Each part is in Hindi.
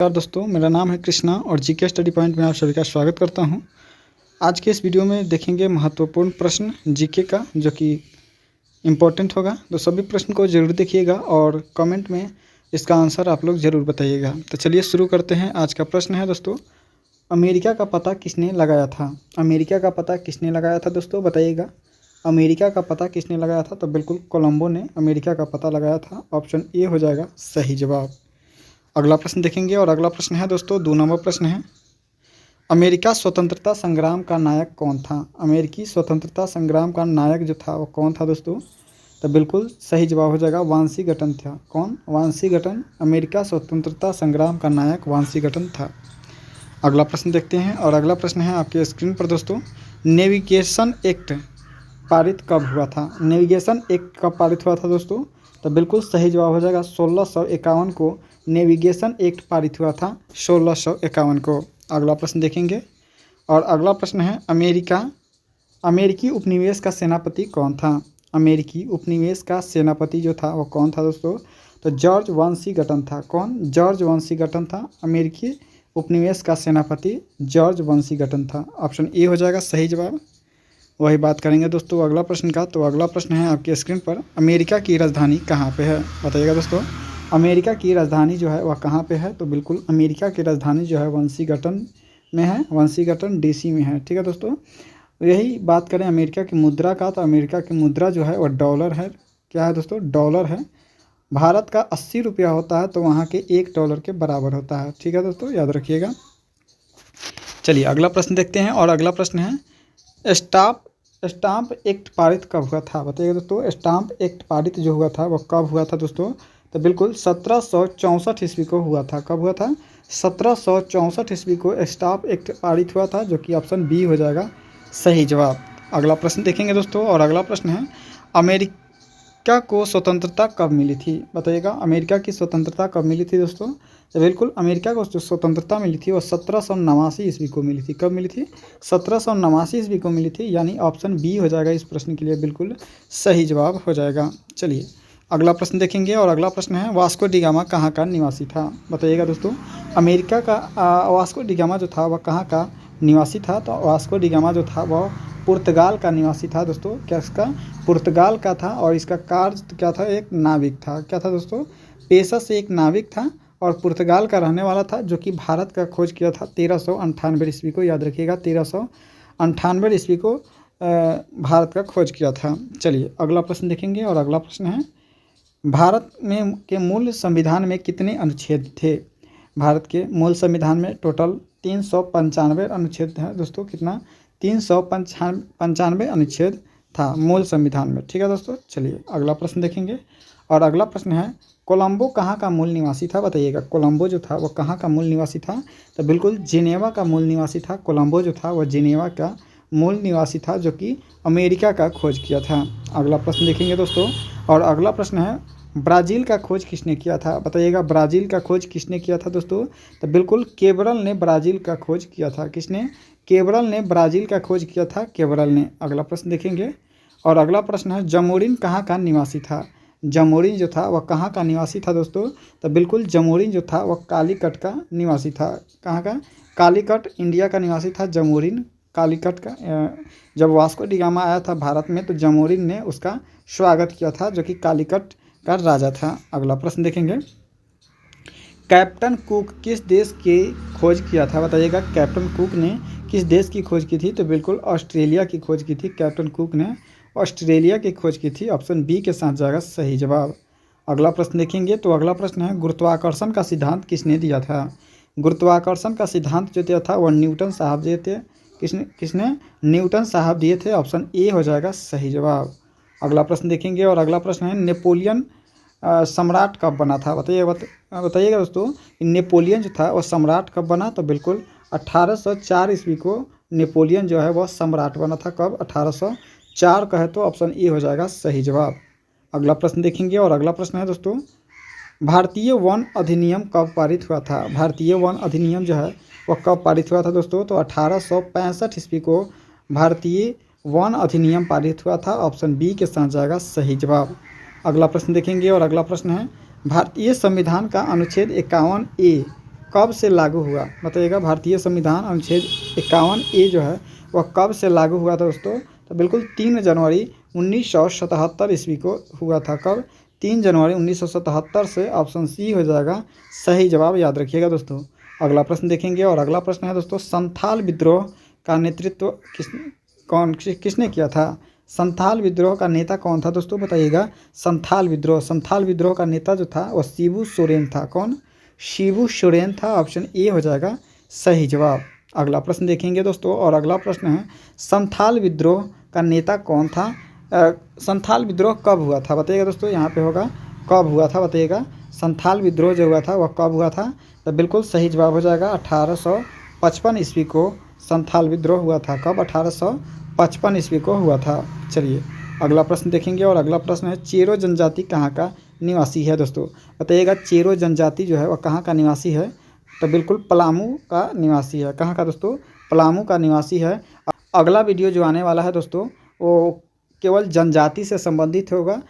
नमस्कार दोस्तों, मेरा नाम है कृष्णा और जीके स्टडी पॉइंट में आप सभी का स्वागत करता हूं। आज के इस वीडियो में देखेंगे महत्वपूर्ण प्रश्न जीके का जो कि इम्पोर्टेंट होगा। तो सभी प्रश्न को ज़रूर देखिएगा और कमेंट में इसका आंसर आप लोग ज़रूर बताइएगा। तो चलिए शुरू करते हैं। आज का प्रश्न है दोस्तों, अमेरिका का पता किसने लगाया था? अमेरिका का पता किसने लगाया था दोस्तों, बताइएगा। अमेरिका का पता किसने लगाया था? तो बिल्कुल कोलंबो ने अमेरिका का पता लगाया था। ऑप्शन ए हो जाएगा सही जवाब। अगला प्रश्न देखेंगे और अगला प्रश्न है दोस्तों 2 नंबर प्रश्न है, अमेरिका स्वतंत्रता संग्राम का नायक कौन था? अमेरिकी स्वतंत्रता संग्राम का नायक जो था वो कौन था दोस्तों? तो बिल्कुल सही जवाब हो जाएगा वाशिंगटन था। कौन? वाशिंगटन। अमेरिका स्वतंत्रता संग्राम का नायक वाशिंगटन था। अगला प्रश्न देखते हैं और अगला प्रश्न है आपके स्क्रीन पर दोस्तों, नेविगेशन एक्ट पारित कब हुआ था? नेविगेशन एक्ट कब पारित हुआ था दोस्तों? तो बिल्कुल सही जवाब हो जाएगा 1651 को नेविगेशन एक्ट पारित हुआ था, 1651 को। अगला प्रश्न देखेंगे और अगला प्रश्न है, अमेरिकी उपनिवेश का सेनापति कौन था? अमेरिकी उपनिवेश का सेनापति जो था वो कौन था दोस्तों? तो जॉर्ज वाशिंगटन था। कौन? जॉर्ज वाशिंगटन था। अमेरिकी उपनिवेश का सेनापति जॉर्ज वाशिंगटन था। ऑप्शन ए हो जाएगा सही जवाब। वही बात करेंगे दोस्तों अगला प्रश्न का। तो अगला प्रश्न है आपके स्क्रीन पर, अमेरिका की राजधानी कहाँ पे है? बताइएगा दोस्तों, अमेरिका की राजधानी जो है वह कहाँ पे है? तो बिल्कुल अमेरिका की राजधानी जो है वाशिंगटन में है, वाशिंगटन डीसी में है। ठीक है दोस्तों। यही बात करें अमेरिका की मुद्रा का, तो अमेरिका की मुद्रा जो है वह डॉलर है। क्या है दोस्तों? डॉलर है। भारत का 80 रुपया होता है तो वहाँ के $1 के बराबर होता है। ठीक है दोस्तों, याद रखिएगा। चलिए अगला प्रश्न देखते हैं और अगला प्रश्न है, स्टाम्प एक्ट पारित कब हुआ था? बताइए दोस्तों, स्टाम्प एक्ट पारित जो हुआ था वह कब हुआ था दोस्तों? तो बिल्कुल 1764 ईस्वी को हुआ था। कब हुआ था? 1764 ईस्वी को स्टाम्प एक्ट पारित हुआ था, जो कि ऑप्शन बी हो जाएगा सही जवाब। अगला प्रश्न देखेंगे दोस्तों और अगला प्रश्न है, अमेरिका को स्वतंत्रता कब मिली थी? बताइएगा, अमेरिका की स्वतंत्रता कब मिली थी दोस्तों? तो बिल्कुल अमेरिका को जो स्वतंत्रता मिली थी वो 1789 ईस्वी को मिली थी। कब मिली थी? 1789 ईस्वी को मिली थी, यानी ऑप्शन बी हो जाएगा इस प्रश्न के लिए बिल्कुल सही जवाब हो जाएगा। चलिए अगला प्रश्न देखेंगे और अगला प्रश्न है, वास्को डी गामा कहाँ का निवासी था? बताइएगा दोस्तों, अमेरिका का वास्को डी गामा जो था वह कहाँ का निवासी था? तो वास्को डी गामा जो था वह पुर्तगाल का निवासी था दोस्तों। क्या इसका? पुर्तगाल का था और इसका कार्य क्या था? एक नाविक था। क्या था दोस्तों? पेशा से एक नाविक था और पुर्तगाल का रहने वाला था, जो कि भारत का खोज किया था 1398 ईस्वी को। याद रखिएगा 1398 ईस्वी को भारत का खोज किया था। चलिए अगला प्रश्न देखेंगे और अगला प्रश्न है, भारत में के मूल संविधान में कितने अनुच्छेद थे? भारत के मूल संविधान में टोटल 395 अनुच्छेद है दोस्तों। कितना? 395 अनुच्छेद था मूल संविधान में। ठीक है दोस्तों। चलिए अगला प्रश्न देखेंगे और अगला प्रश्न है, कोलंबो कहाँ का मूल निवासी था? बताइएगा, कोलंबो जो था वो कहाँ का मूल निवासी था? तो बिल्कुल जिनेवा का मूल निवासी था। कोलंबो जो था वह जिनेवा का मूल निवासी था, जो कि अमेरिका का खोज किया था। अगला प्रश्न देखेंगे दोस्तों और अगला प्रश्न है, ब्राज़ील का खोज किसने किया था? बताइएगा, ब्राज़ील का खोज किसने किया था दोस्तों? तो बिल्कुल केबरल ने ब्राज़ील का खोज किया था। किसने? केबरल ने ब्राज़ील का खोज किया था, केबरल ने। अगला प्रश्न देखेंगे और अगला प्रश्न है, जमोरिन कहाँ का निवासी था? जमोरिन जो था वह कहाँ का निवासी था दोस्तों? तो बिल्कुल जमोरिन जो था वह कालीकट का निवासी था। कहाँ का? कालीकट, इंडिया का निवासी था जमोरिन। कालीकट का जब वास्को डी गामा आया था भारत में तो जमोरिन ने उसका स्वागत किया था, जो कि कालीकट का राजा था। अगला प्रश्न देखेंगे, कैप्टन कुक किस देश की खोज किया था? बताइएगा, कैप्टन कुक ने किस देश की खोज की थी? तो बिल्कुल ऑस्ट्रेलिया की खोज की थी। कैप्टन कुक ने ऑस्ट्रेलिया की खोज की थी। ऑप्शन बी के साथ जाएगा सही जवाब। अगला प्रश्न देखेंगे तो अगला प्रश्न है, गुरुत्वाकर्षण का सिद्धांत किसने दिया था? गुरुत्वाकर्षण का सिद्धांत जो दिया था वह न्यूटन साहब दिए थे। किसने? न्यूटन साहब दिए थे। ऑप्शन ए हो जाएगा सही जवाब। अगला प्रश्न देखेंगे और अगला प्रश्न है, नेपोलियन सम्राट कब बना था? बताइएगा दोस्तों, नेपोलियन जो था वह सम्राट कब बना? तो बिल्कुल 1804 ईस्वी को नेपोलियन जो है वह सम्राट बना था। कब? 1804 का है तो ऑप्शन ए हो जाएगा सही जवाब। अगला प्रश्न देखेंगे और अगला प्रश्न है दोस्तों, भारतीय वन अधिनियम कब पारित हुआ था? भारतीय वन अधिनियम जो है वह कब पारित हुआ था दोस्तों? तो 1865 ईस्वी को भारतीय वन अधिनियम पारित हुआ था। ऑप्शन बी के साथ जाएगा सही जवाब। अगला प्रश्न देखेंगे और अगला प्रश्न है, भारतीय संविधान का अनुच्छेद 51A कब से लागू हुआ, बताइएगा। भारतीय संविधान अनुच्छेद 51A जो है वह कब से लागू हुआ था दोस्तों? तो बिल्कुल 3 जनवरी 1977 ईस्वी को हुआ था। कब? 3 जनवरी 1977 से ऑप्शन सी हो जाएगा सही जवाब, याद रखिएगा दोस्तों। अगला प्रश्न देखेंगे और अगला प्रश्न है दोस्तों, संथाल विद्रोह का नेतृत्व किसने किया था? संथाल विद्रोह का नेता कौन था दोस्तों, बताइएगा। संथाल विद्रोह का नेता जो था वह शिबू सोरेन था। कौन? शिबू सोरेन था। ऑप्शन ए हो जाएगा सही जवाब। अगला प्रश्न देखेंगे दोस्तों और अगला प्रश्न है, संथाल विद्रोह का नेता कौन था? संथाल विद्रोह कब हुआ था, बताइएगा दोस्तों। यहाँ पे होगा कब हुआ था, बताइएगा। संथाल विद्रोह जो हुआ था वह कब हुआ था? तो बिल्कुल सही जवाब हो जाएगा 1855 ईस्वी को संथाल विद्रोह हुआ था। कब? 1855 ईस्वी को हुआ था। चलिए अगला प्रश्न देखेंगे और अगला प्रश्न है, चेरो जनजाति कहाँ का निवासी है दोस्तों, बताइएगा। चेरो जनजाति जो है वह कहाँ का निवासी है? तो बिल्कुल पलामू का निवासी है। कहाँ का दोस्तों? पलामू का निवासी है। अगला वीडियो जो आने वाला है दोस्तों वो केवल जनजाति से संबंधित होगा।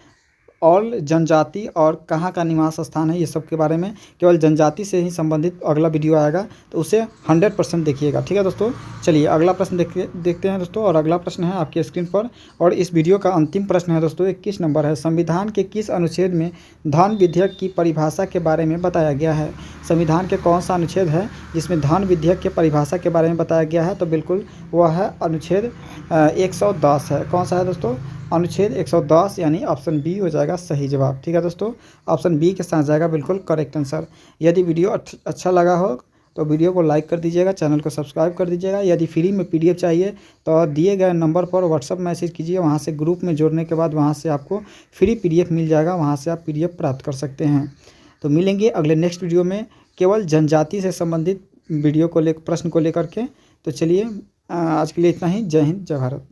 ऑल जनजाति और कहाँ का निवास स्थान है ये सब के बारे में केवल जनजाति से ही संबंधित अगला वीडियो आएगा, तो उसे 100% देखिएगा, ठीक है दोस्तों। चलिए अगला प्रश्न देखते हैं दोस्तों और अगला प्रश्न है आपकी स्क्रीन पर और इस वीडियो का अंतिम प्रश्न है दोस्तों। 21 नंबर है, संविधान के किस अनुच्छेद में धन विधेयक की परिभाषा के बारे में बताया गया है? संविधान के कौन सा अनुच्छेद है जिसमें धन विधेयक की परिभाषा के बारे में बताया गया है? तो बिल्कुल वह है अनुच्छेद 110 है। कौन सा है दोस्तों? अनुच्छेद 110 यानी ऑप्शन बी हो जाएगा सही जवाब, ठीक है दोस्तों। ऑप्शन बी के साथ जाएगा बिल्कुल करेक्ट आंसर। यदि वीडियो अच्छा लगा हो तो वीडियो को लाइक कर दीजिएगा, चैनल को सब्सक्राइब कर दीजिएगा। यदि फ्री में PDF चाहिए तो दिए गए नंबर पर व्हाट्सअप मैसेज कीजिए, वहाँ से ग्रुप में जोड़ने के बाद वहाँ से आपको फ्री PDF मिल जाएगा, वहाँ से आप PDF प्राप्त कर सकते हैं। तो मिलेंगे अगले नेक्स्ट वीडियो में केवल जनजाति से संबंधित वीडियो को प्रश्न को लेकर के। तो चलिए आज के लिए इतना ही। जय हिंद, जय भारत।